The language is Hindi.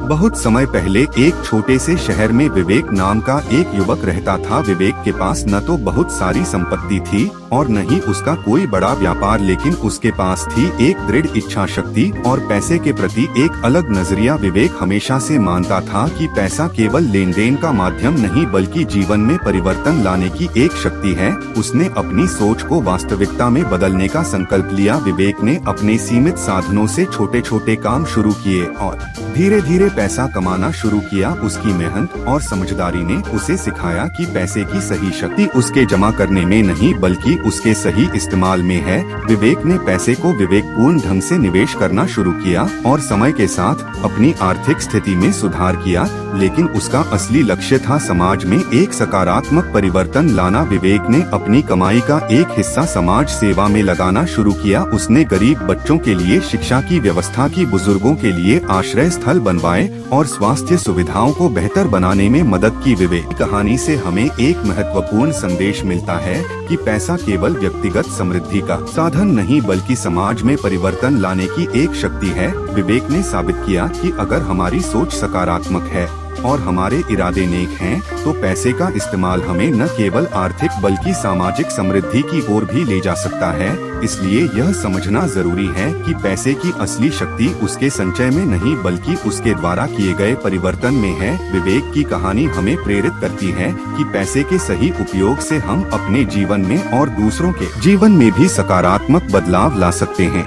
बहुत समय पहले एक छोटे से शहर में विवेक नाम का एक युवक रहता था। विवेक के पास न तो बहुत सारी संपत्ति थी और न ही उसका कोई बड़ा व्यापार, लेकिन उसके पास थी एक दृढ़ इच्छा शक्ति और पैसे के प्रति एक अलग नजरिया। विवेक हमेशा से मानता था कि पैसा केवल लेन देन का माध्यम नहीं बल्कि जीवन में परिवर्तन लाने की एक शक्ति है। उसने अपनी सोच को वास्तविकता में बदलने का संकल्प लिया। विवेक ने अपने सीमित साधनों से छोटे छोटे काम शुरू किए और धीरे धीरे पैसा कमाना शुरू किया। उसकी मेहनत और समझदारी ने उसे सिखाया कि पैसे की सही शक्ति उसके जमा करने में नहीं बल्कि उसके सही इस्तेमाल में है। विवेक ने पैसे को विवेकपूर्ण ढंग से निवेश करना शुरू किया और समय के साथ अपनी आर्थिक स्थिति में सुधार किया, लेकिन उसका असली लक्ष्य था समाज में एक सकारात्मक परिवर्तन लाना। विवेक ने अपनी कमाई का एक हिस्सा समाज सेवा में लगाना शुरू किया। उसने गरीब बच्चों के लिए शिक्षा की व्यवस्था की, बुजुर्गों के लिए आश्रय स्थल बनवाए और स्वास्थ्य सुविधाओं को बेहतर बनाने में मदद की। विवेक कहानी से हमें एक महत्वपूर्ण संदेश मिलता है कि पैसा केवल व्यक्तिगत समृद्धि का साधन नहीं बल्कि समाज में परिवर्तन लाने की एक शक्ति है। विवेक ने साबित किया कि अगर हमारी सोच सकारात्मक है और हमारे इरादे नेक हैं, तो पैसे का इस्तेमाल हमें न केवल आर्थिक बल्कि सामाजिक समृद्धि की ओर भी ले जा सकता है। इसलिए यह समझना जरूरी है कि पैसे की असली शक्ति उसके संचय में नहीं बल्कि उसके द्वारा किए गए परिवर्तन में है। विवेक की कहानी हमें प्रेरित करती है कि पैसे के सही उपयोग से हम अपने जीवन में और दूसरों के जीवन में भी सकारात्मक बदलाव ला सकते हैं।